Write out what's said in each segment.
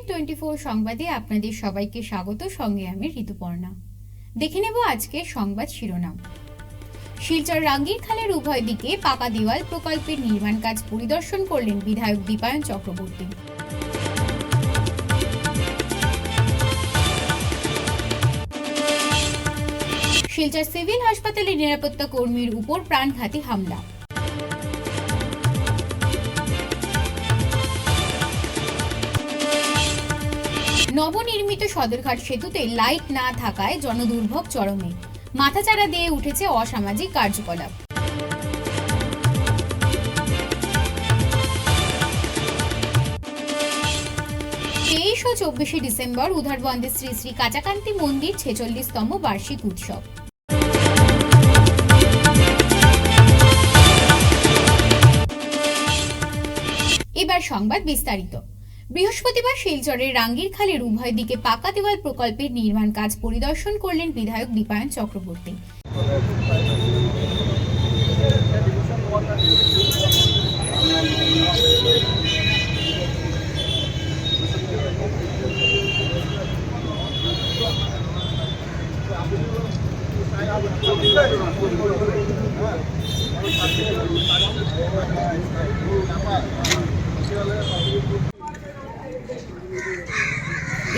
NN24 সংবাদে আপনাদের সবাইকে স্বাগত। সঙ্গে আমি ঋতুপর্ণা। দেখে নেব আজকে সংবাদ শিরোনাম। শিলচর রাঙ্গিরখালের উভয় দিকে পাকা দেওয়াল প্রকল্পের নির্মাণ কাজ পরিদর্শন করলেন বিধায়ক দীপায়ন চক্রবর্তী। শিলচর সিভিল হাসপাতালের নিরাপত্তা কর্মীর উপর প্রাণঘাতী হামলা। নবনির্মিত সদরঘাট সেতুতে লাইট না থাকায় জনদুর্ভোগ চরমে, মাথাচাড়া দিয়ে উঠেছে অসামাজিক কার্যকলাপ। 23 ও 24 ডিসেম্বর উধারবন্দে শ্রী শ্রী কাচাকান্তি মন্দির 46তম বার্ষিক উৎসব। এবার সংবাদ বিস্তারিত। বৃহস্পতিবার শিলচরের রাঙ্গিরখালের উভয় দিকে পাকা দেওয়াল প্রকল্পের নির্মাণ কাজ পরিদর্শন করলেন বিধায়ক দীপায়ন চক্রবর্তী।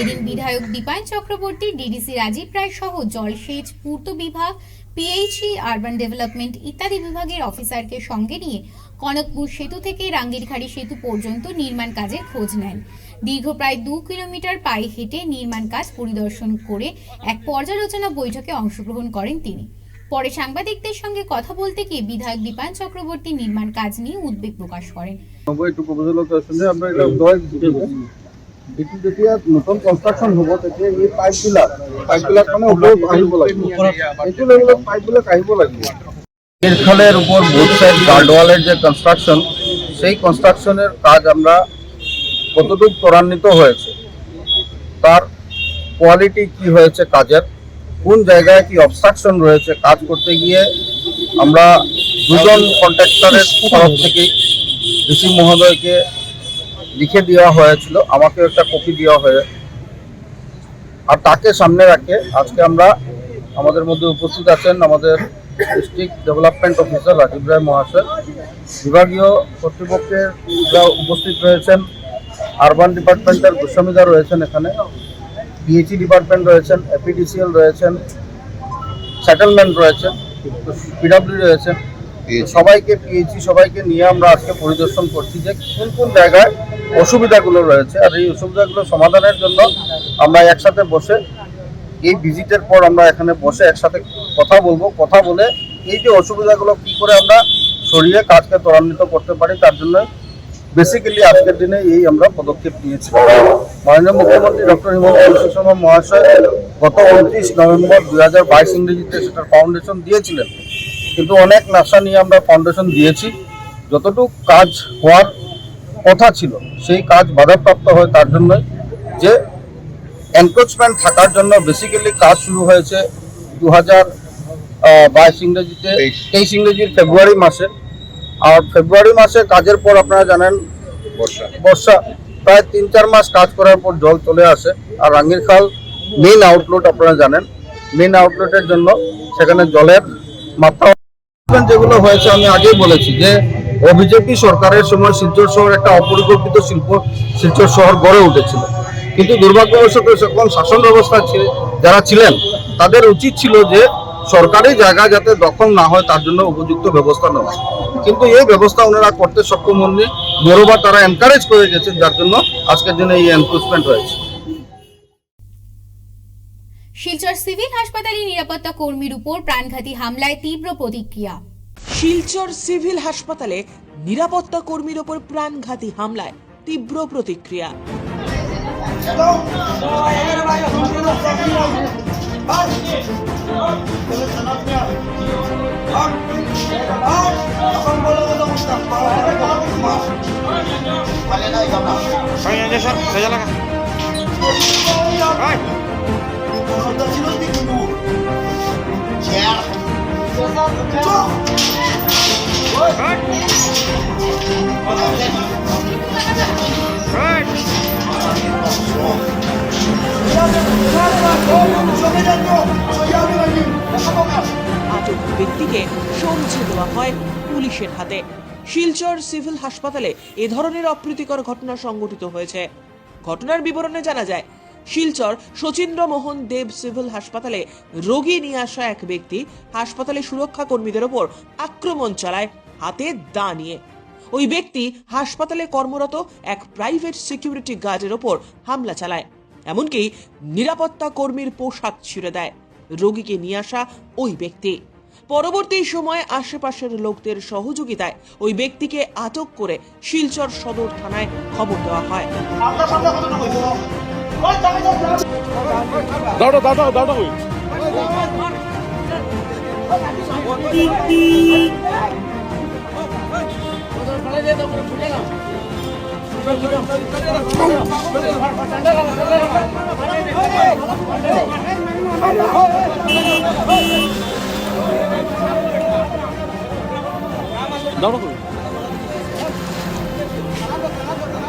এদিন বিধায়ক দীপায়ন চক্রবর্তী, ডিডিসি রাজীব রায় সহ জলসেচ, পূর্ত বিভাগ, পিএইচই, আরবান ডেভেলপমেন্ট ইত্যাদি বিভাগের অফিসারকে সঙ্গে নিয়ে কনকপুর সেতু থেকে রাঙ্গিরখাড়ি সেতু পর্যন্ত নির্মাণ কাজের খোঁজ নেন। দীর্ঘ প্রায় 2 কিলোমিটার পায়ে হেঁটে নির্মাণ কাজ পরিদর্শন করে এক পর্যালোচনা বৈঠকে অংশগ্রহণ করেন তিনি। পরে সাংবাদিকদের সঙ্গে কথা বলতে গিয়ে বিধায়ক দীপায়ন চক্রবর্তী নির্মাণ কাজ নিয়ে উদ্বেগ প্রকাশ করেন। নতুন কনস্ট্রাকশন হ'ব তেতিয়া এই পাইপবিলাক মানে ওপৰত আহিব লাগিব, এইটো লেভেলত পাইপবিলাক আহিব লাগিব। রাঙ্গিরখালের উপর বোথ সাইড গার্ডওয়ালের যে কনস্ট্রাকশন, সেই কনস্ট্রাকশনের কাজ আমরা কতটুকু ত্বরান্বিত হয়েছে, তার কোয়ালিটি কি হয়েছে, কাজের কোন জায়গায় কি অবস্ট্রাকশন রয়েছে, কাজ করতে গিয়ে আমরা দুজন কন্ট্রাক্টরের তরফ থেকে ডিসি মহোদয়কে লিখে দেওয়া হয়েছিল, আমাকে একটা কপি দেওয়া হয়ে, আর তাকে সামনে রাখে আজকে আমরা আমাদের মধ্যে উপস্থিত আছেন আমাদের ডিস্ট্রিক্ট ডেভেলপমেন্ট অফিসার রাজীব রায় মহাশয়, বিভাগীয় কর্তৃপক্ষের উপস্থিত রয়েছেন, আরবান ডিপার্টমেন্টের গোস্বামীদা রয়েছেন, এখানে পিএইচই ডিপার্টমেন্ট রয়েছেন, এপিডিসিএল রয়েছেন, সেটেলমেন্ট রয়েছেন, পিডব্লিউ রয়েছেন, সবাইকে পিএইচই সবাইকে নিয়ে আমরা আজকে পরিদর্শন করছি যে কোন কোন জায়গায় অসুবিধাগুলো রয়েছে, আর এই অসুবিধাগুলো সমাধানের জন্য আমরা একসাথে বসে এই ভিজিটের পর আমরা এখানে বসে একসাথে কথা বলবো, কথা বলে এই যে অসুবিধাগুলো কী করে আমরা সরিয়ে কাজকে ত্বরান্বিত করতে পারি, তার জন্য বেসিক্যালি আজকের দিনে এই আমরা পদক্ষেপ নিয়েছি। মাননীয় মুখ্যমন্ত্রী ডক্টর হিমন্ত বিশ্ব শর্মা মহাশয় গত 29 নভেম্বর 2022 ইংরেজিতে সেটার ফাউন্ডেশন দিয়েছিলেন, কিন্তু অনেক নাশা নিয়ে আমরা ফাউন্ডেশন দিয়েছি, যতটুকু কাজ হওয়ার কথা ছিল সেই কাজ বাধাপ্রাপ্ত হয়, তার জন্য যে এনক্রোচমেন্ট থাকার জন্য বেসিক্যালি কাজ শুরু হয়েছে 2022 ইংরেজিতে 23 ইংরেজির ফেব্রুয়ারি মাসে, আর ফেব্রুয়ারি মাসে কাজের পর আপনারা জানেন বর্ষা, প্রায় 3-4 মাস কাজ করার পর জল চলে আসে, আর রাঙ্গিরখাল মেইন আউটলেট আপনারা জানেন, মেইন আউটলেটের জন্য সেখানে জলের মাত্রা যেগুলো হয়েছে আমি আগেই বলেছি যে বিজেপি সরকারের সময় শিলচর শহর একটা অপরিকল্পিত শিলচর শহর গড়ে উঠেছিল, কিন্তু দুর্ভাগ্যবশত যখন শাসন ব্যবস্থা যারা ছিলেন তাদের উচিত ছিল যে সরকারি জায়গা যাতে দখল না হয় তার জন্য উপযুক্ত ব্যবস্থা নেওয়া, কিন্তু এই ব্যবস্থা ওনারা করতে সক্ষম হননি, বড়বার তারা এনকারেজ করে গেছেন, যার জন্য আজকের দিনে এই এনক্রোচমেন্ট হয়েছে। শিলচর সিভিল হাসপাতালে নিরাপত্তা কর্মীর উপর প্রাণঘাতী হামলায় তীব্র প্রতিক্রিয়া। শিলচর সিভিল হাসপাতালে নিরাপত্তা কর্মীর উপর প্রাণঘাতী হামলায় তীব্র প্রতিক্রিয়া। আটক ব্যক্তিকে সমঝে দেওয়া হয় পুলিশের হাতে। শিলচর সিভিল হাসপাতালে এ ধরনের অপ্রীতিকর ঘটনা সংঘটিত হয়েছে। ঘটনার বিবরণে জানা যায়, শিলচর শচীন্দ্র মোহন দেব সিভিল হাসপাতালে রোগী নিয়ে আসা এক ব্যক্তি হাসপাতালে সুরক্ষা কর্মীদের ওপর আক্রমণ চালায় হাতে দা নিয়ে। ওই ব্যক্তি হাসপাতালে কর্মরত এক প্রাইভেট সিকিউরিটি গার্ডের ওপর হামলা চালায়, এমনকি নিরাপত্তা কর্মীর পোশাক ছিঁড়ে দেয় রোগীকে নিয়ে আসা ওই ব্যক্তি। পরবর্তী সময়ে আশেপাশের লোকদের সহযোগিতায় ওই ব্যক্তিকে আটক করে শিলচর সদর থানায় খবর দেওয়া হয়।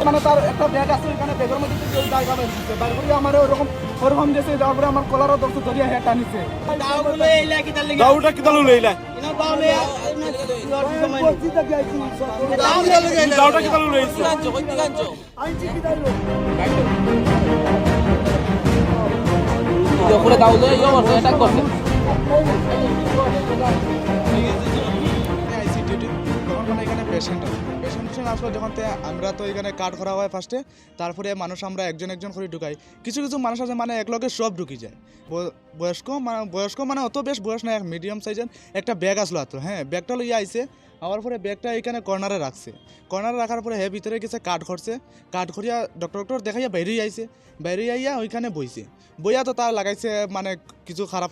মানে তার একটা ব্যাগ আছে এখানে, ব্যাগের মধ্যে জায়গা বাইর করি আমার ওরকম দিয়েছে, তারপরে আমার কলারও দর্শক ধরিয়া হেঁটা নিছে। দাউটা কি দালু লইলা দাউটা কি দালু লইছে করে দাও যে ইও করছে অ্যাটাক করছে। এখানে পেশেন্ট আসলে যখন আমরা তো এখানে কার্ড করা হয় ফার্স্টে, তারপরে মানুষ আমরা একজন একজন করে ঢুকাই। কিছু কিছু মানুষ আছে মানে এক লগে সব ঢুকি যায়। বয়স্ক মানে অত বেশ বয়স না, মিডিয়াম সাইজের একটা ব্যাগ আসলো তো, হ্যাঁ ব্যাগটা লইয়া আইছে। আবার পরে ব্যাগটা এখানে কর্নারে রাখছে, কর্নারে রাখার পরে হে ভিতরে গেছে কার্ড করছে, কার্ড করিয়া ডক্টর দেখাইয়া বাইরেই আইছে, বাইরে আইয়া ওইখানে বইছে। বইয়া তো তার লাগাইছে মানে কিছু খারাপ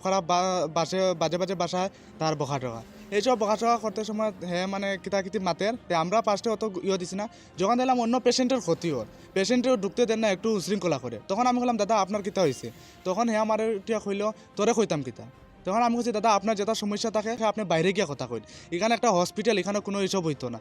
বাজে বাসায় তার বকা টকা, এইসব বকা টকা করতে সময় হ্যাঁ মানে কিতাকিতি মাতের। আমরা ফার্স্টে অত ইয়ে দিছি না, যখন দেখলাম অন্য পেশেন্টের ক্ষতি হয়, পেশেন্টেও ঢুকতে দেন না, একটু উশৃঙ্খলা করে, তখন আমি বললাম দাদা আপনার কিতা হয়েছে? তখন হ্যাঁ আমার টিয়া কইল তোরে কইতাম কিতা। তখন আমি বলছি দাদা আপনার যেটা সমস্যা থাকে আপনি বাইরে গিয়ে কথা কইন, এখানে একটা হসপিটাল, এখানে কোনো এইসব হইতো না।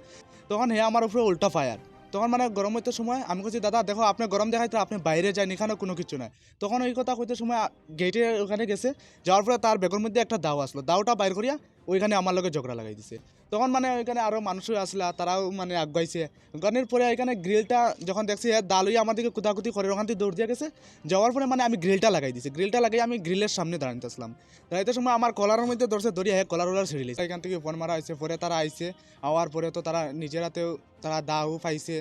তখন হ্যাঁ আমার উপরে উল্টা ফায়ার। তখন মানে গরম হইতে সময় আমি বলছি দাদা দেখো আপনি গরম দেখাইতে আপনি বাইরে যান, এখানে কোনো কিছু নাই। তখন ওই কথা কইতে সময় গেটে ওখানে গেছে, যাওয়ার পরে তার বেগের মধ্যে একটা দাও আসলো, দাওটা বাইর করিয়া ওইখানে আমার লগে ঝগড়া লাগাই দিছে। তখন মানে ওইখানে আরও মানুষও আসলা, তারাও মানে আগাইছে। গানের পরে এখানে গ্রিলটা যখন দেখছি দা লইয়া আমার দিকে কুদাকুতি করে, ওখান থেকে দৌড় দিয়ে গেছে। যাওয়ার পরে মানে আমি গ্রিলটা লাগাই দিছি, গ্রিলটা লাগাই আমি গ্রিলের সামনে দাঁড়াইতে আসলাম। দাঁড়াইতে সময় আমার কলারের মধ্যে ধরছে, ধরিয়া কলার ছিঁড়ে লিছে। এখান থেকে ফোন মারা আইছে, পরে তারা আইছে, আওয়ার পরে তো তারা নিজেরাতেও তারা দাও পাইছে,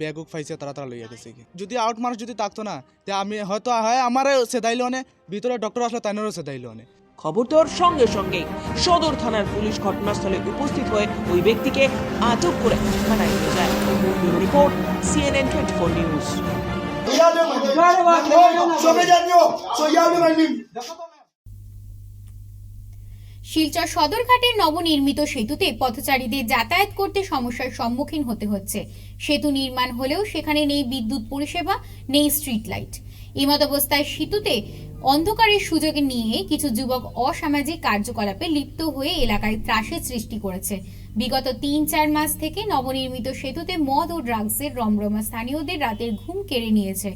ব্যাগও পাইছে, তারা লইয়া গেছে। যদি আউট মানুষ যদি থাকতো না তে আমি হয়তো হয় আমার সেদাইলো অনে, ভিতরে ডক্টর আসলে তাইনেরও সেদাইলো অনে। খবর দেওয়ার সঙ্গে সঙ্গে সদর থানার পুলিশ ঘটনাস্থলে উপস্থিত হয়ে ওই ব্যক্তিকে আটক করে থানায় নিয়ে যায়। Bureau report, CNN 24 news. Silchar সদরঘাটের নবনির্মিত সেতুতে পথচারীদের যাতায়াত করতে সমস্যার সম্মুখীন হতে হচ্ছে। সেতু নির্মাণ হলেও সেখানে নেই বিদ্যুৎ পরিষেবা, নেই স্ট্রিট লাইট। এমতাবস্থায় সেতুতে অন্ধকারের সুযোগ নিয়ে কিছু যুবক অসামাজিক কার্যকলাপে লিপ্ত হয়ে এলাকায় ত্রাসের সৃষ্টি করেছে। বিগত ৩-৪ মাস থেকে নবনির্মিত সেতুতে মদ ও ড্রাগসের রমরমা স্থানীয়দের রাতের ঘুম কেড়ে নিয়েছে।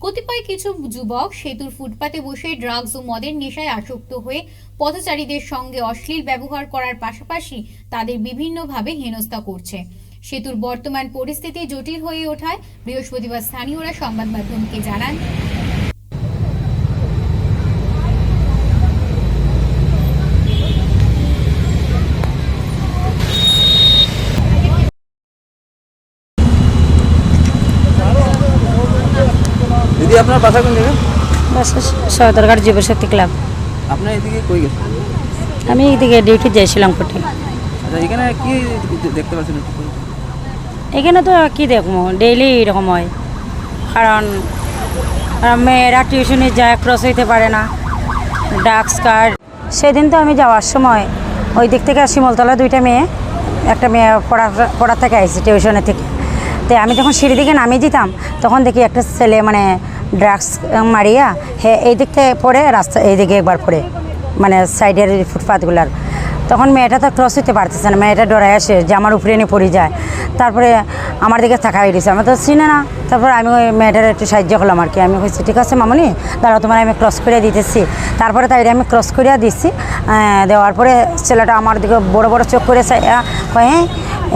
কতিপয় কিছু যুবক সেতুর ফুটপাতে বসে ড্রাগস ও মদের নেশায় আসক্ত হয়ে পথচারীদের সঙ্গে অশ্লীল ব্যবহার করার পাশাপাশি তাদের বিভিন্নভাবে হেনস্থা করছে। সেতুর বর্তমান পরিস্থিতি জটিল হয়ে ওঠায় বৃহস্পতিবার স্থানীয়রা সংবাদ মাধ্যমকে জানান, দিদি আপনার বাসা কোন জায়গায়? সদরঘাট যুবশক্তি ক্লাব। আপনার এদিকে কই গেছেন? আমি এদিকে ডিউটি যাইছিলাম কোটি। আচ্ছা এখানে কি দেখতে পাচ্ছেন? এখানে তো কি দেখবো, ডেইলি এরকম হয়। কারণ মেয়েরা টিউশনে যায়, ক্রস হইতে পারে না, ড্রাগস কার্ড। সেদিন তো আমি যাওয়ার সময় ওই দিক থেকে শিমলতলা দুইটা মেয়ে, একটা মেয়ে পড়ার থেকে আইসি টিউশনের থেকে। তো আমি যখন সিঁড়ি দিকে নামিয়ে দিতাম তখন দেখি একটা ছেলে মানে ড্রাগস মারিয়া এই দিক থেকে পড়ে রাস্তা এইদিকে একবার পড়ে, মানে সাইডের ফুটপাথগুলার তখন মেয়েটা তো ক্রস হতে পারতেছে না, মেয়েটা ডরে আসে যে আমার উপরে নিয়ে পড়ে যায়। তারপরে আমার দিকে তাকাই দিয়েছে, আমার তো চিনে না। তারপরে আমি ওই মেয়েটার একটু সাহায্য করলাম আর কি। আমি বলছি ঠিক আছে মামনি, দাঁড়াও তোমার আমি ক্রস করে দিতেছি। তারপরে তাই আমি ক্রস করিয়া দিচ্ছি। দেওয়ার পরে ছেলেটা আমার দিকে বড় বড় চোখ করে কয়ে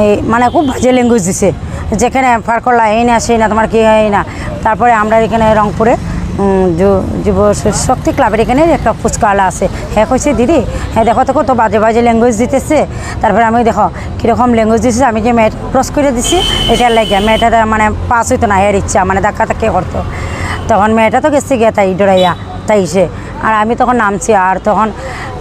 এই মানে খুব বাজে ল্যাঙ্গুয়েজ দিছে, যেখানে ফার করলা এই না সেই না তোমার কি হয় না। তারপরে আমরা এখানে রংপুরে যুব শক্তি ক্লাবের এখানে একটা ফুচকাওয়ালা আছে, হ্যাঁ কইছে দিদি হ্যাঁ দেখো তো কত বাজে বাজে ল্যাঙ্গুয়েজ দিতেছে। তারপরে আমি দেখো কীরকম ল্যাঙ্গুয়েজ দিতেছে, আমি যে মেয়েটা ক্রস করে দিছি এটার লাগে মেয়েটা মানে পাস হইতো না, এর ইচ্ছা মানে ধাক্কা ধাক্কি করতো। তখন মেয়েটা তো গেছে গিয়া তাই ডরাইয়া তাই সে, আর আমি তখন নামছি। আর তখন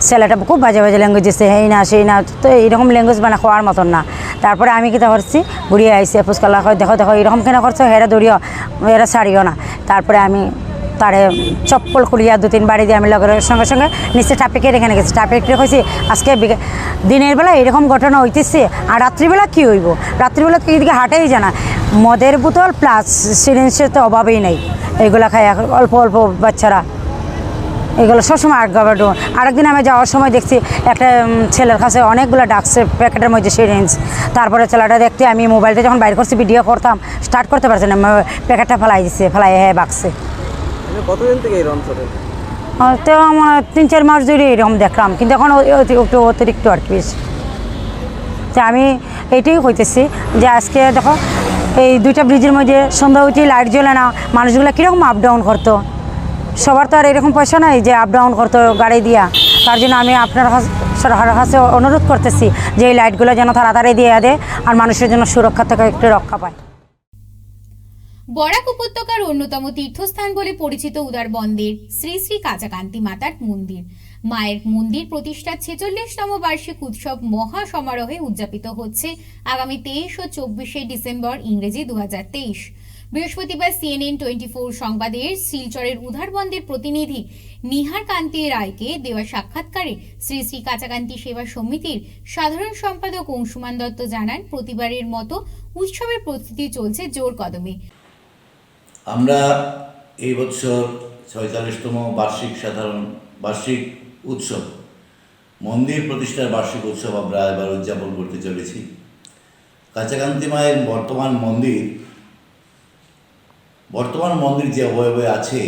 ছেলেটা খুব বাজে বাজে ল্যাঙ্গুয়েজ দিচ্ছে, হেই না সেই না, তো এইরকম ল্যাঙ্গুয়েজ মানে হওয়ার মতন না। তারপরে আমি কী করছি ঘুরিয়ে আইসি ফুচকালা হয়, দেখো দেখো এরকম কেন করছো, হেরা দৌড়িও এরা ছাড়িও না। তারপরে আমি তারে চপ্পল খুলিয়া 2-3 বাড়ি দিয়ে আমি লগের সঙ্গে সঙ্গে নিচে টাপিকের এখানে গেছি। টাপিকে কইছি আজকে দিনের বেলা এরকম ঘটনা হইতেছে, আর রাত্রিবেলা কী হইব, রাত্রিবেলা তো এইদিকে হাটেই জানা মদের বোতল প্লাস সিরিঞ্জের তো অভাবেই নেই, এইগুলা খায় অল্প অল্প বাচ্চারা এগুলো সবসময় আটগাবাডো। আরেকদিন আমি যাওয়ার সময় দেখছি একটা ছেলের কাছে অনেকগুলো ডাকছে প্যাকেটের মধ্যে সিরিঞ্জ। তারপরে ছেলেটা দেখতে আমি মোবাইলটা যখন বাইর করছি ভিডিও করতাম, স্টার্ট করতে পারছি না, প্যাকেটটা ফেলাই দিচ্ছে, ফেলাই হ্যাঁ বাকছে। কতদিন থেকে এই রং চলে? তো আমার 3-4 মাস ধরে এরকম দেখলাম, কিন্তু এখন একটু অতিরিক্ত আর কি বেশি। তো আমি এইটাই হইতেছি যে আজকে দেখো এই 2টা ব্রিজের মধ্যে সন্ধ্যা উঠে লাইট জ্বলে না, মানুষগুলো কীরকম আপ ডাউন করতো। সবার তো আর এরকম পয়সা নাই যে আপ ডাউন করতো গাড়ি দিয়া। তার জন্য আমি আপনার কাছে অনুরোধ করতেছি যে এই লাইটগুলো যেন তাড়াতাড়ি দিয়ে দেয় আর মানুষের জন্য সুরক্ষা থেকে একটু রক্ষা পায়। বরাক উপত্যকার অন্যতম তীর্থস্থান বলে পরিচিত উদারবন্দের শ্রী শ্রী কাচাকান্তি মাতার মন্দির। মায়ের মন্দির প্রতিষ্ঠার 46তম বার্ষিক উৎসব মহা সমারোহে উদযাপিত হচ্ছে আগামী 23 ও 24 ডিসেম্বর ইংরেজি 2023। বৃহস্পতিবার CNN 24 সংবাদের শিলচরের উদারবন্দের প্রতিনিধি নিহার কান্তি রায়কে দেওয়া সাক্ষাৎকারে শ্রী শ্রী কাচাকান্তি সেবা সমিতির সাধারণ সম্পাদক অংশুমান দত্ত জানান, প্রতিবারের মতো উৎসবের প্রস্তুতি চলছে জোর কদমে। আমরা এই বছর 46তম বার্ষিক উৎসব মন্দির প্রতিষ্ঠার বার্ষিক উৎসব আমরা এবার উদযাপন করতে চলেছি। কাচাকান্তি মায়ের বর্তমান মন্দির যে অবয়বে আছে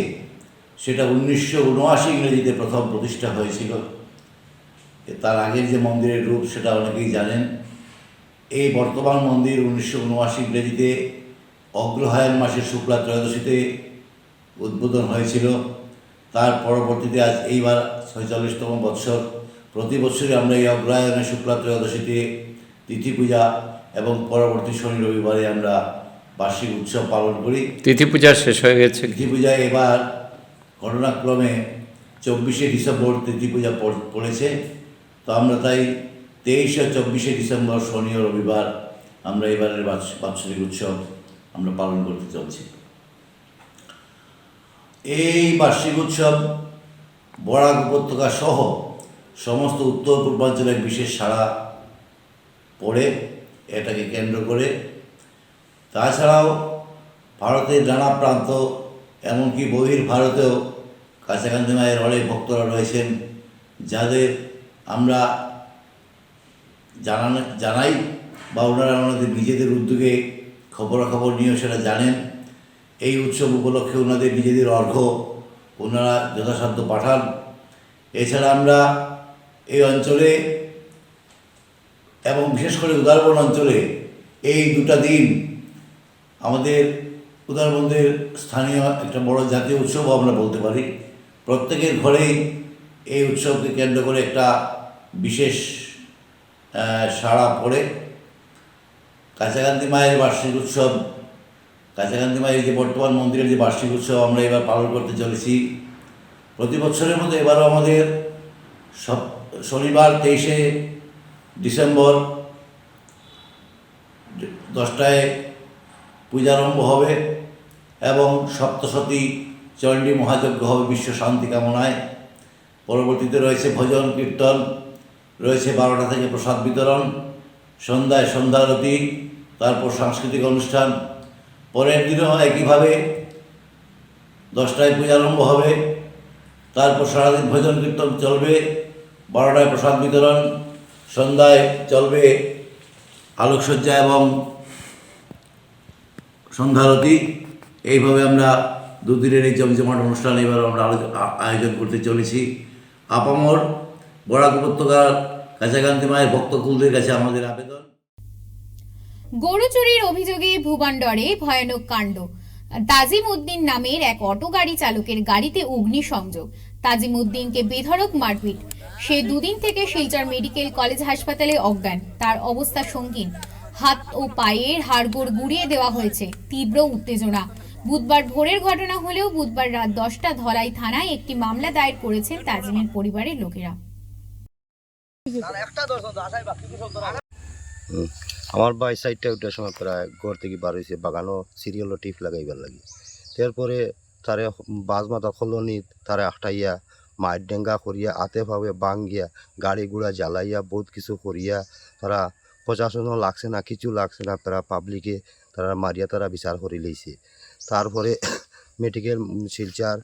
সেটা 1979 ইংরেজিতে প্রথম প্রতিষ্ঠা হয়েছিল। তার আগের যে মন্দিরের রূপ সেটা অনেকেই জানেন। এই বর্তমান মন্দির 1979 ইংরেজিতে অগ্রহায়ণ মাসের শুক্লা ত্রয়োদশীতে উদ্বোধন হয়েছিল। তার পরবর্তীতে আজ এইবার 46তম বৎসর। প্রতি বছরই আমরা এই অগ্রহায়ণের শুক্লা ত্রয়োদশীতে তিথি পূজা এবং পরবর্তী শনি রবিবারে আমরা বার্ষিক উৎসব পালন করি। তিথি পূজা শেষ হয়ে গেছে। তিথি পূজায় এবার ঘটনাক্রমে 24 ডিসেম্বর তিথি পূজা পড়েছে। তো আমরা তাই 23 ও 24 ডিসেম্বর শনি ও রবিবার আমরা এবারের বাৎসরিক উৎসব আমরা পালন করতে চলছি। এই বার্ষিক উৎসব বরাক উপত্যকা সহ সমস্ত উত্তর পূর্বাঞ্চলের বিশেষ সাড়া পড়ে এটাকে কেন্দ্র করে। তাছাড়াও ভারতের নানা প্রান্ত এমনকি বহির ভারতেও কাচাকান্তি মায়ের অনেক ভক্তরা রয়েছেন, যাদের আমরা জানাই বা ওনারা ওনাদের নিজেদের উদ্যোগে খবরাখবর নিয়েও সেটা জানেন। এই উৎসব উপলক্ষে ওনাদের নিজেদের অর্ঘ্য ওনারা যথাসাধ্য পাঠান। এছাড়া আমরা এই অঞ্চলে এবং বিশেষ করে উদারবন অঞ্চলে এই 2টা দিন আমাদের উদারবন্দের স্থানীয় একটা বড় জাতীয় উৎসবও আমরা বলতে পারি। প্রত্যেকের ঘরেই এই উৎসবকে কেন্দ্র করে একটা বিশেষ সাড়া পড়ে। কাচাকান্তি মায়ের বার্ষিক উৎসব, কাচাকান্তি মায়ের যে বর্তমান মন্দিরের যে বার্ষিক উৎসব আমরা এবার পালন করতে চলেছি। প্রতি বছরের মতো এবারও আমাদের শনিবার 23 ডিসেম্বর 10টায় পূজারম্ভ হবে এবং সপ্তশতী চণ্ডী মহাযজ্ঞ হবে বিশ্ব শান্তি কামনায়। পরবর্তীতে রয়েছে ভজন কীর্তন, রয়েছে 12টা থেকে প্রসাদ বিতরণ, সন্ধ্যায় সন্ধ্যারতি, তারপর সাংস্কৃতিক অনুষ্ঠান। পরের দিনও একইভাবে 10টায় পূজারম্ভ হবে, তারপর সারাদিন ভজন কীর্তন চলবে, 12টায় প্রসাদ বিতরণ, সন্ধ্যায় চলবে আলোকসজ্জা এবং সন্ধ্যারতি। এইভাবে আমরা দুদিনের এই জমজমাট অনুষ্ঠান এবার আমরা আয়োজন করতে চলেছি। আপামর বরাক উপত্যকার কাছাকান্তি মায়ের ভক্তকুলদের কাছে আমাদের আবেদন। গরু চুরির অভিযোগে ভুবনডরে ভয়ানক কাণ্ড। তাজিম উদ্দিন নামের এক অটো গাড়ি চালকের গাড়িতে অগ্নিসংযোগ। তাজিম উদ্দিনকে বেধড়ক মারপিট। সে দুদিন থেকে শিলচর মেডিকেল কলেজ হাসপাতালে অজ্ঞান। তার অবস্থা সঙ্গীন। হাত ও পায়ের হাড়গোড় গুঁড়িয়ে দেওয়া হয়েছে। তীব্র উত্তেজনা। বুধবার ভোরের ঘটনা হলেও বুধবার রাত 10টা ধলাই থানায় একটি মামলা দায়ের করেছেন তাজিমের পরিবারের লোকেরা। আমার বাই সাইডটা ওইটার সময় প্রায় ঘর থেকে বার হয়েছে বাগানও সিরিয়ালও টিপ লাগাইবার লাগি। তারপরে তারে বাজ মাথা খলনি তারে আটাইয়া মায়ের ডেঙ্গা করিয়া আতে ভাবে বাঙ্গিয়া গাড়ি গুড়া জ্বালাইয়া বহুত কিছু করিয়া তারা প্রশাসনও লাগছে না, কিছু লাগছে না, তারা পাবলিকে তারা মারিয়া তারা বিচার করে লইছে। তারপরে মেডিকেল শিলচার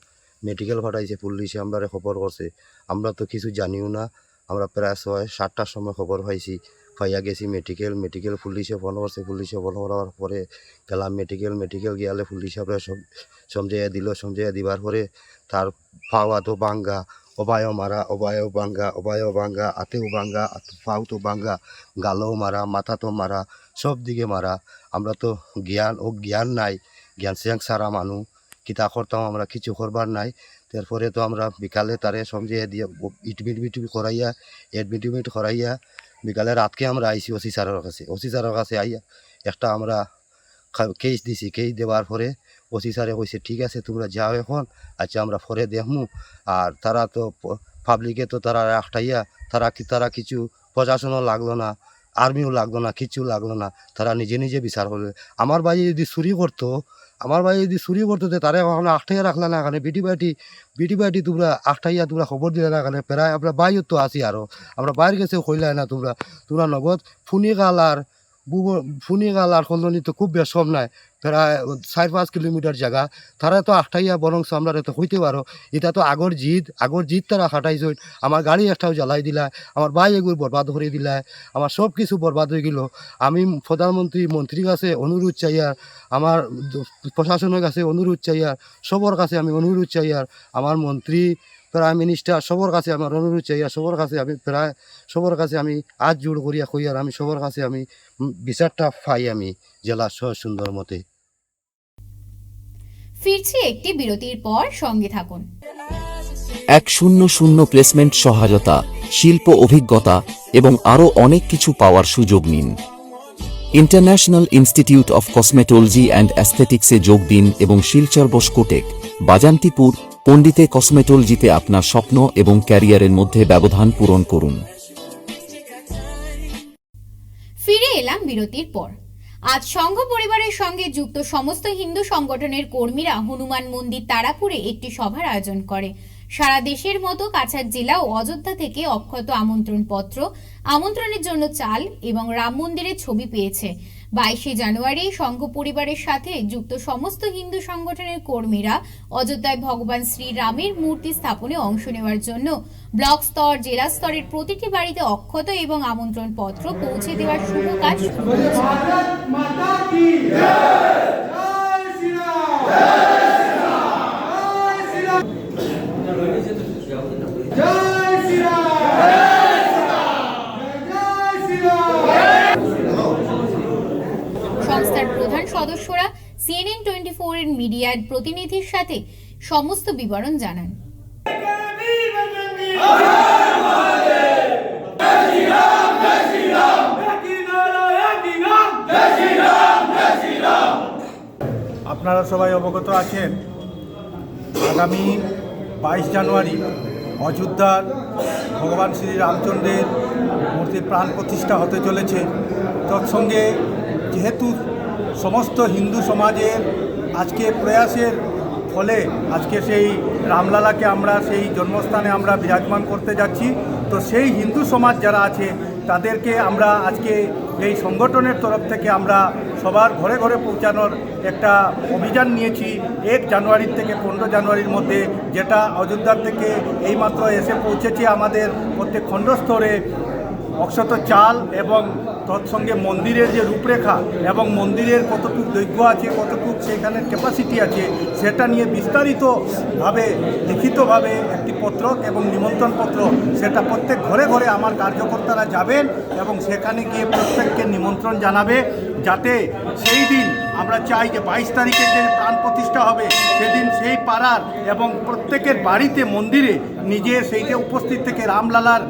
মেডিকেল ফাটাইছে, পুলিশে আমরা খবর করছে। আমরা তো কিছু জানিও না। আমরা প্রায় 6-7টার সময় খবর পাইছি, পাইয়া গেছি মেডিকেল পুলিশে ফোন করছে। পুলিশে ফোন করার পরে গেলাম মেডিকেল গিয়ালে পুলিশ আমরা সব সমঝাইয়া দিবার পরে তার পাওয়া তো ভাঙ্গা, অবায়ও মারা, অবায়ও ভাঙ্গা, আতেও ভাঙ্গা, পাও তো ভাঙ্গা, গালও মারা, মাথা তো মারা, সব দিকে মারা। আমরা তো জ্ঞান নাই, জ্ঞান সিয়াং সারা মানুষ কিতা করতাম আমরা, কিছু করবার নাই। তারপরে তো আমরা বিকালে তারে সমঝাইয়া দিয়ে এডমিট করাইয়া বিকালে রাতকে আমরা আইসি ওসি স্যারের কাছে আইয়া একটা আমরা কেস দিছি। কেস দেওয়ার পরে ওসি স্যারে কইছে ঠিক আছে তোমরা যাও এখন, আচ্ছা আমরা পরে দেখমু। আর তারা তো পাবলিকে তো তারা আটাইয়া তারা কিছু প্রশাসনও লাগলো না, আর্মিও লাগলো না, কিছু লাগলো না, তারা নিজে বিচার করবে। আমার ভাই যদি চুরি করতো তারা এখন আটাইয়া রাখলা না, এখানে বিটি বাটি তোমরা আটাইয়া তোমরা খবর দিলে না, এখানে প্রায় আমরা বাইর তো আছি। আরও আমরা বাইরে গেছে কইলাই না তোমরা নগদ ফুনিগাল আর কল্যাণী তো খুব বেশম নাই, প্রায় 4-5 কিলোমিটার জায়গা। তারা তো আটাইয়া বরং আমরা তো হইতে পারো। এটা তো আগর জিদ তারা খাটাইছ। আমার গাড়ি একটাও জ্বালাই দিলায়, আমার ভাই এগুলো বরবাদ করে দিলায়, আমার সব কিছু বরবাদ হয়ে গেল। আমি মন্ত্রীর কাছে অনুরোধ চাইয়ার, আমার প্রশাসনের কাছে অনুরোধ চাইয়ার, সবার কাছে আমি অনুরোধ চাইয়ার, আমার মন্ত্রী প্রাইম মিনিস্টার সবার কাছে আমার অনুরোধ চাইয়া, সবার কাছে আমি আজ জোড় করিয়া কইয়ার আমি সবার কাছে আমি বিচারটা পাই আমি জেলা সুন্দর মতে। ফিরছি একটি বিরতির পর, সঙ্গে থাকুন। 100 প্লেসমেন্ট সহায়তা, শিল্প অভিজ্ঞতা এবং আরও অনেক কিছু পাওয়ার সুযোগ নিন। International institute of cosmetology and অ্যাস্থেটিক্সে যোগ দিন এবং শিলচর বসকোটেক, বাজান্তিপুর, পণ্ডিতে কসমেটোলজিতে আপনার স্বপ্ন এবং ক্যারিয়ারের মধ্যে ব্যবধান পূরণ করুন। ফিরে এলাম বিরতির পর। আজ সংঘ পরিবারের সঙ্গে যুক্ত সমস্ত হিন্দু সংগঠনের কর্মীরা হনুমান মন্দির তারাপুরে একটি সভার আয়োজন করে। সারা দেশের মতো কাছাড় জেলা ও অযোধ্যা থেকে অক্ষত আমন্ত্রণের জন্য চাল এবং রাম মন্দিরের ছবি পেয়েছে। 22 জানুয়ারি সংঘ পরিবারের সাথে যুক্ত সমস্ত হিন্দু সংগঠনের কর্মীরা অযোধ্যায় ভগবান শ্রী রামের মূর্তি স্থাপনে অংশ নেওয়ার জন্য ব্লক স্তর, জেলা স্তরের প্রতিটি বাড়িতে অক্ষত এবং আমন্ত্রণ পত্র পৌঁছে দেওয়ার শুভ কাজ শুরু হয়েছে। সংস্থার প্রধান সদস্যরা CNN 24 এর মিডিয়ার প্রতিনিধির সাথে সমস্ত বিবরণ জানান। আপনারা সবাই অবগত আছেন, আগামী 22 জানুয়ারি অযোধ্যার ভগবান শ্রী রামচন্দ্রের মূর্তির প্রাণ প্রতিষ্ঠা হতে চলেছে। তৎসঙ্গে যেহেতু সমস্ত হিন্দু সমাজের আজকে প্রয়াসের ফলে আজকে সেই রামলালাকে আমরা সেই জন্মস্থানে আমরা বিরাজমান করতে যাচ্ছি, তো সেই হিন্দু সমাজ যারা আছে তাদেরকে আমরা আজকে এই সংগঠনের তরফ থেকে আমরা সবার ঘরে ঘরে পৌঁছানোর একটা অভিযান নিয়েছি 1 জানুয়ারি থেকে 15 জানুয়ারির মধ্যে, যেটা অযোধ্যা থেকে এইমাত্র এসে পৌঁছেছে আমাদের প্রত্যেক খণ্ডস্তরে অক্ষত চাল এবং তৎসঙ্গে মন্দিরের যে রূপরেখা এবং মন্দিরের কতটুকু দৈর্ঘ্য আছে, কতটুকু সেখানের ক্যাপাসিটি আছে, সেটা নিয়ে বিস্তারিতভাবে লিখিতভাবে একটি পত্র এবং নিমন্ত্রণ পত্র, সেটা প্রত্যেক ঘরে ঘরে আমার কার্যকর্তারা যাবেন এবং সেখানে গিয়ে প্রত্যেককে নিমন্ত্রণ জানাবে, যাতে সেই দিন আমরা চাই যে 22 তারিখে যে প্রাণ প্রতিষ্ঠা হবে সেদিন সেই পাড়ার এবং প্রত্যেকের বাড়িতে মন্দিরে নিজে সেইটা উপস্থিত থেকে রামলালার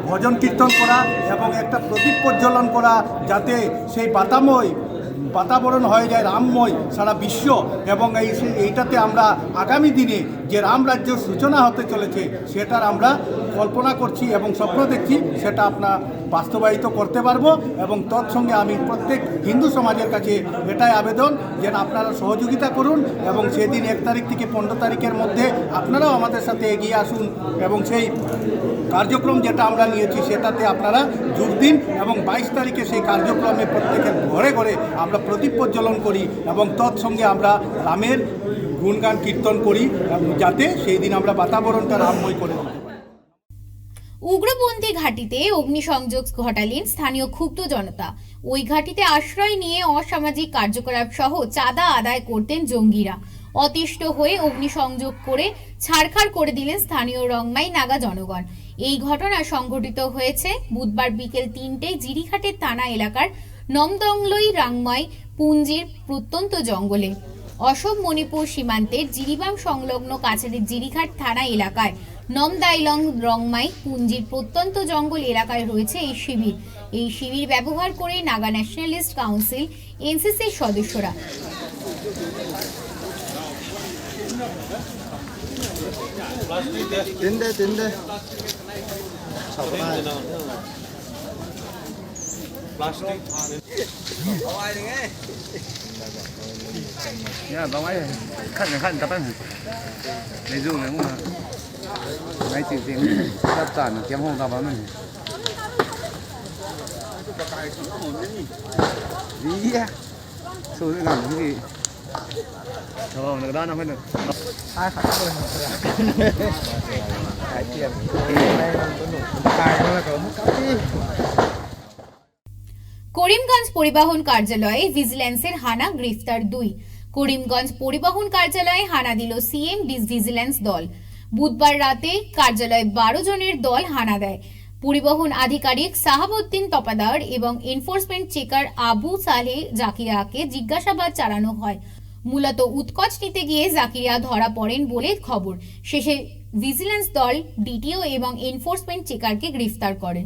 ভজন কীর্তন করা এবং একটা প্রদীপ প্রজ্বলন করা, যাতে সেই বাতাবরণ হয়ে যায় রামময় সারা বিশ্ব। এবং এইটাতে আমরা আগামী দিনে যে রামরাজ্য সূচনা হতে চলেছে সেটার আমরা কল্পনা করছি এবং স্বপ্ন দেখছি, সেটা আপনার বাস্তবায়িত করতে পারবো। এবং তৎসঙ্গে আমি প্রত্যেক হিন্দু সমাজের কাছে এটাই আবেদন যে আপনারা সহযোগিতা করুন এবং সেদিন 1 তারিখ থেকে 15 তারিখের মধ্যে আপনারাও আমাদের সাথে এগিয়ে আসুন এবং সেই কার্যক্রম যেটা আমরা নিয়েছি সেটাতে আপনারা যোগ দিন এবং 22 তারিখে সেই কার্যক্রমে প্রত্যেকের ঘরে ঘরে আমরা প্রদীপ প্রজ্বলন করি এবং তৎসঙ্গে আমরা রামের গুণগান কীর্তন করি, যাতে সেই দিন আমরা বাতাবরণটা রামময় করে দিতে পারি। উগ্রপন্থী ঘাঁটিতে অগ্নিসংযোগ ঘটালেন স্থানীয় ক্ষুব্ধ জনতা। ওই ঘাঁটিতে আশ্রয় নিয়ে অসামাজিক কার্যকলাপ সহ চাঁদা আদায় করতেন জঙ্গিরা। অতিষ্ঠ হয়ে অগ্নিসংযোগ করে ছাড়খাড় করে দিলেন স্থানীয় রংমাই নাগা জনগণ। এই ঘটনা সংঘটিত হয়েছে বুধবার বিকেল 3টায় জিরিঘাটের থানা এলাকার নমদংলই রাংমাই পুঞ্জির প্রত্যন্ত জঙ্গলে। অসম মণিপুর সীমান্তের জিরিবাম সংলগ্ন কাছাড়ের জিরিঘাট থানা এলাকায় নমদাইলং রংমাই পুঞ্জির প্রত্যন্ত জঙ্গল এলাকায় রয়েছে এই শিবির। এই শিবির ব্যবহার করে নাগা ন্যাশনালিস্ট কাউন্সিল এনসিসির সদস্যরা করিমগঞ্জ পরিবহন কার্যালয়ে ভিজিল্যান্সের হানা, গ্রেফতার 2। করিমগঞ্জ পরিবহন কার্যালয়ে হানা দিল সিএম ভিজিল্যান্স দল। বুধবার রাতে কার্যালয়ে 12 জনের দল হানা দেয়। পরিবহন আধিকারিক সাহাবউদ্দিন তপাদার এবং এনফোর্সমেন্ট চেকার আবু সালেহ জাকিরাকে জিজ্ঞাসাবাদ চালানো হয়। মূলত উৎকোচ নিতে গিয়ে জাকিরিয়া ধরা পড়েন বলে খবর। শেষে ভিজিল্যান্স দল ডিটিও এবং এনফোর্সমেন্ট চেকারকে গ্রেফতার করে।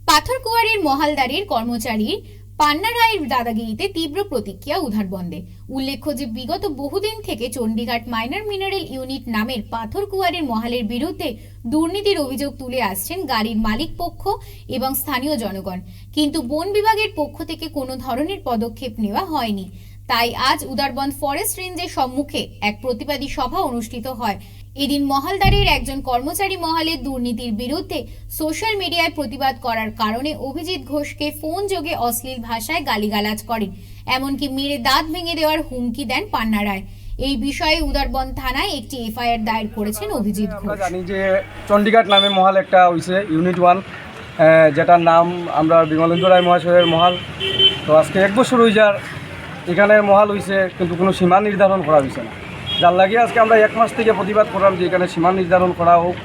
পাথরকুয়ারের মহালদারের কর্মচারীর পান্না রায়ের দাদাগিরিতে তীব্র প্রতিক্রিয়া উধারবন্দে। উল্লেখ্য যে বিগত বহুদিন থেকে চণ্ডীঘাট মাইনর মিনারেল ইউনিট নামের পাথরকুয়ারের মহালের বিরুদ্ধে দুর্নীতির অভিযোগ তুলে আসছেন গাড়ির মালিক পক্ষ এবং স্থানীয় জনগণ, কিন্তু বন বিভাগের পক্ষ থেকে কোনো ধরনের পদক্ষেপ নেওয়া হয়নি। তাই আজ উদারবন্দ ফরেস্ট রেঞ্জের সম্মুখে এক প্রতিবাদী সভা অনুষ্ঠিত হয়। এদিন মহালদারের একজন কর্মচারী মহালের দুর্নীতির বিরুদ্ধে সোশ্যাল মিডিয়ায় প্রতিবাদ করার কারণে অভিজিৎ ঘোষকে ফোন যোগে অশ্লীল ভাষায় গালিগালাজ করেন, এমনকি মেরে দাঁত ভেঙে দেওয়ার হুমকি দেন পান্না রায়। এই বিষয়ে উদারবন্দ থানায় একটি এফআইআর দায়ের করেছেন অভিজিৎ ঘোষ। আমরা জানি যে চণ্ডীঘাট নামে মহাল একটা হয়েছে ইউনিট 1, যেটার নাম আমরা বিমলেন্দু রায় মহাশয়ের মহাল। তো আজকে 1 বছর হয়ে যার এখানে মহাল হয়েছে, কিন্তু কোনো সীমা নির্ধারণ করা হয়েছে না। যার লাগে আজকে আমরা 1 মাস থেকে প্রতিবাদ করলাম যে এখানে সীমা নির্ধারণ করা হোক।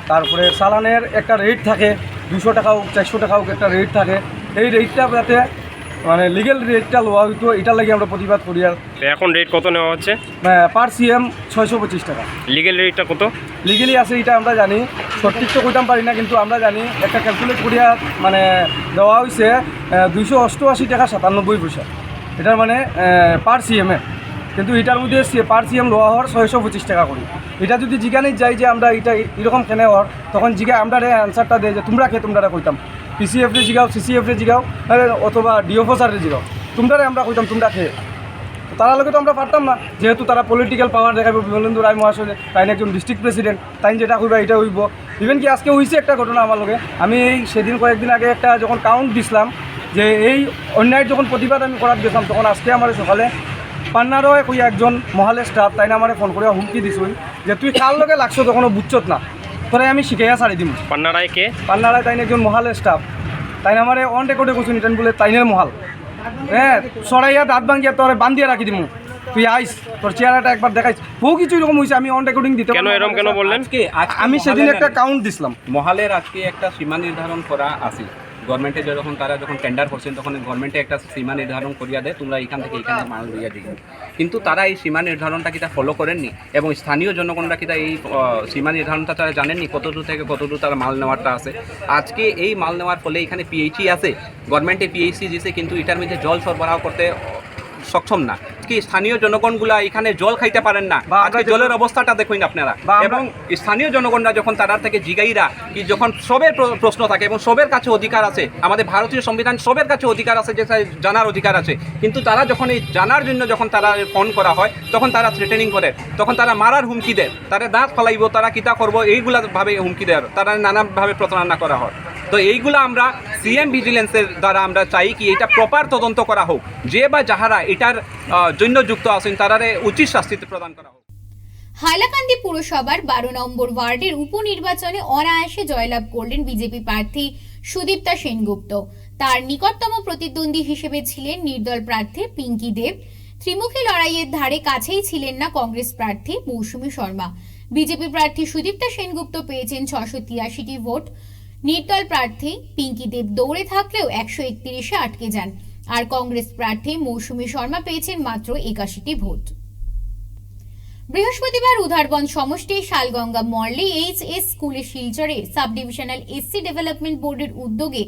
তারপরে চালানের একটা রেট থাকে, 200 টাকা হোক 400 টাকা হোক একটা রেট থাকে, এই রেটটা যাতে মানে লিগেল রেটটা লওয়া হইতো, এটার লাগে আমরা প্রতিবাদ করি। আর এখন রেট কত নেওয়া হচ্ছে? পার সিএম 625 টাকা। লিগেল রেটটা কত? লিগেলি আছে এটা আমরা জানি, সঠিক তো কইতাম পারি না, কিন্তু আমরা জানি একটা ক্যালকুলেট করিয়া মানে দেওয়া হয়েছে 288 টাকা 97 পয়সা। এটার মানে পার সিএমে, কিন্তু এটার মধ্যে পার সিএম লওয়া হওয়ার 625 টাকা করি। এটা যদি জিজ্ঞানি যাই যে আমরা এটা এরকম কেন হওয়ার, তখন জিজ্ঞা আমরা অ্যান্সারটা দেয় যে তোমরা খেয়ে তোমরা কইতাম, পিসিএফরে জিগাও, সিসিএফরে জিগাও, অথবা ডিওফ স্যারে জিগাও, তোমরা আমরা কইতাম তোমরা খেয়ে। তারা লোকে তো আমরা পারতাম না, যেহেতু তারা পলিটিক্যাল পাওয়ার দেখাবে। বিমলেন্দু রায় মহাশয় তাই একজন ডিস্ট্রিক্ট প্রেসিডেন্ট, তাই যেটা কইবা এটা হইব। ইভেন কি আজকে হয়েছে একটা ঘটনা আমার লোকে, আমি সেদিন কয়েকদিন আগে একটা যখন কাউন্ট দিছিলাম যে এই অন্যায়ের যখন প্রতিবাদ আমি করার গেছিলাম, তখন আজকে আমার সকালে পান্না রয় কই একজন মহালের স্টাফ তাই না আমার ফোন করে হুমকি দিছিল যে তুই কার লোকে লাগছো তখনও বুঝছত না, তোরে আমি শিখাইয়া ছাড়ি দিম। পান্নারায় কে? পান্নারায় তাইন একজন মহালের স্টাফ, তাই আমার অন রেকর্ডে কোশ্চেন রিটার্ন বলে তাইনের মহাল, হ্যাঁ সরাইয়া দাঁত ভাঙিয়া তোরে বান্ধিয়া রাখি দিমু, তুই আইস তোর চেহারাটা একবার দেখাইস। বহু কিছু এরকম হয়েছে, আমি অন রেকর্ডিং দিতে কেন এরকম কেন বললেন? আমি সেদিন একটা কাউন্ট দিছিলাম। মহালের আজকে একটা সীমা নির্ধারণ করা আছে গভর্নমেন্টে, যখন তারা যখন টেন্ডার করছেন তখন গভর্নমেন্টে একটা সীমা নির্ধারণ করিয়া দেয়, তোমরা এখান থেকে এখানে মাল দিয়ে দিবে, কিন্তু তারা এই সীমা নির্ধারণটা কিটা ফলো করেননি এবং স্থানীয় জনগণরা কিটা এই সীমা নির্ধারণটা তারা জানেননি কতদূর থেকে কতদূর তারা মাল নেওয়ারটা আছে। আজকে এই মাল নেওয়ার ফলে এখানে পিএইচই আছে, গভর্নমেন্টে পিএইচি দিয়েছে, কিন্তু এটার মধ্যে জল সরবরাহ করতে সক্ষম না, কি স্থানীয় জনগণগুলা এখানে জল খাইতে পারেন না। আজকে জলের অবস্থাটা দেখুন আপনারা, এবং স্থানীয় জনগণরা যখন তারা থেকে জিগাইরা কি যখন সবের প্রশ্ন থাকে এবং সবের কাছে অধিকার আছে, আমাদের ভারতীয় সংবিধান সবের কাছে অধিকার আছে, যে জানার অধিকার আছে, কিন্তু তারা যখন এই জানার জন্য যখন তারা ফোন করা হয় তখন তারা থ্রেটেনিং করে, তখন তারা মারার হুমকি দেয়, তারা দাঁত ফলাইব, তারা কিতা করবো এইগুলা ভাবে হুমকি দেয়, তারা নানাভাবে প্রতারণা করা হয়। তো এইগুলো আমরা সিএম ভিজিলেন্সের দ্বারা আমরা চাই কি এটা প্রপার তদন্ত করা হোক, যে বা যাহারা এটার জন্য যুক্ত আছেন তারারে উচিত শাস্তি প্রদান করা হোক। হাইলাকান্দি পুরসভার 12 নম্বর ওয়ার্ডের উপনির্বাচনে অনায়াসে জয়লাভ করলেন বিজেপি প্রার্থী সুদীপ্তা সেনগুপ্ত। তার নিকটতম প্রতিদ্বন্দ্বী হিসেবে ছিলেন নির্দল প্রার্থী পিঙ্কি দেব। ত্রিমুখী লড়াইয়ের ধারে কাছেই ছিলেন না কংগ্রেস প্রার্থী মৌসুমী শর্মা। বিজেপি প্রার্থী সুদীপ্তা সেনগুপ্ত পেয়েছেন 683টি ভোট। নির্দল প্রার্থী পিঙ্কি দেব দৌড়ে থাকলেও 131-এ আটকে যান, আর কংগ্রেস প্রার্থী মৌসুমী শর্মা পেয়েছেন মাত্র 81টি ভোট। বৃহস্পতিবার উধারবন্দ সমষ্টির শালগঙ্গা মর্লি এইচএস স্কুলের শিলচরে সাব ডিভিশনাল এসসি ডেভেলপমেন্ট বোর্ডের উদ্যোগে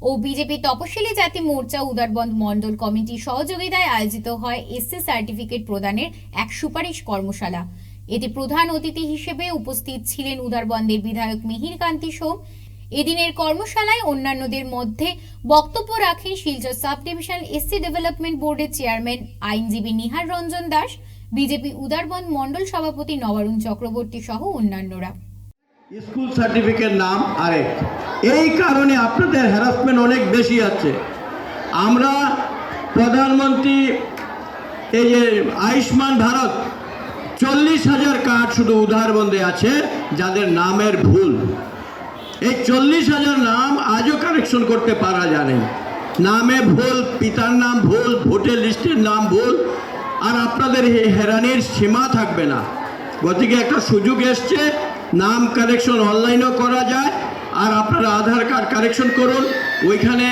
ও বিজেপি তপশিলি জাতি মোর্চা উধারবন্দ মণ্ডল কমিটির সহযোগিতায় আয়োজিত হয় এসসি সার্টিফিকেট প্রদানের এক সুপারিশ কর্মশালা। এতে প্রধান অতিথি হিসেবে উপস্থিত ছিলেন উধারবন্দের বিধায়ক মিহির কান্তি সোম। এদিনের কর্মশালায় অন্যান্যদের মধ্যে বক্তব্য রাখেন Silchar sub divisional SC development বোর্ডের চেয়ারম্যান আইনজীবী নিহার রঞ্জন দাস, বিজেপি উধারবন্দ মণ্ডল সভাপতি নবারুণ চক্রবর্তী সহ অন্যান্যরা। স্কুল সার্টিফিকেট নাম আরেক, এই কারণে আপনাদের হ্যারাসমেন্ট অনেক বেশি আছে। আমরা প্রধানমন্ত্রী এই যে আয়ুষ্মান ভারত 40,000 কার্ড শুধু উধারবন্দে আছে যাদের নামের ভুল। এই 40,000 নাম আজও কারেকশন করতে পারা যায়, নামে ভুল, পিতার নাম ভুল, ভোটার লিস্টের নাম ভুল, আর আপনাদের এই হেরানির সীমা থাকবে না। গতিকে একটা সুযোগ এসছে, নাম কারেকশন অনলাইনেও করা যায়, আর আপনারা আধার কার্ড কারেকশন করুন, ওইখানে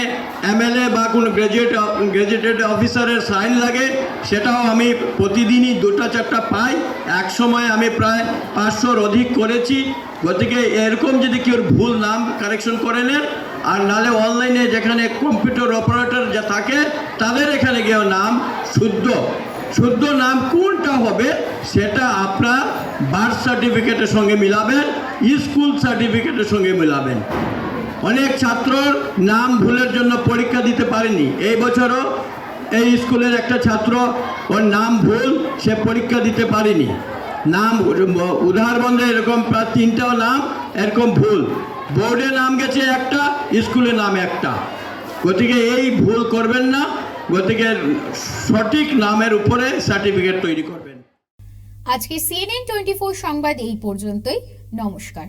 এমএলএ বা কোনো গ্র্যাজুয়েটেড অফিসারের সাইন লাগে, সেটাও আমি প্রতিদিনই 2-4টা পাই। এক সময় আমি প্রায় 500-র অধিক করেছি। গতিকে এরকম যদি কেউ ভুল নাম কারেকশন করে নেন, আর নালে অনলাইনে যেখানে কম্পিউটার অপারেটর যা থাকে তাদের এখানে গিয়েও নাম শুদ্ধ নাম কোনটা হবে সেটা আপনার বার্থ সার্টিফিকেটের সঙ্গে মিলাবেন, স্কুল সার্টিফিকেটের সঙ্গে মিলাবেন। অনেক ছাত্রর নাম ভুলের জন্য পরীক্ষা দিতে পারেনি। এই বছরও এই স্কুলের একটা ছাত্র, ওর নাম ভুল, সে পরীক্ষা দিতে পারেনি। নাম উধারবন্দে এরকম প্রায় 3টাও নাম এরকম ভুল, বোর্ডে নাম গেছে একটা, স্কুলে নাম একটা। গতিকে এই ভুল করবেন না, গতিকে সঠিক নামের উপরে সার্টিফিকেট তৈরি করবেন। আজকে CNN 24 সংবাদ এই পর্যন্তই। নমস্কার।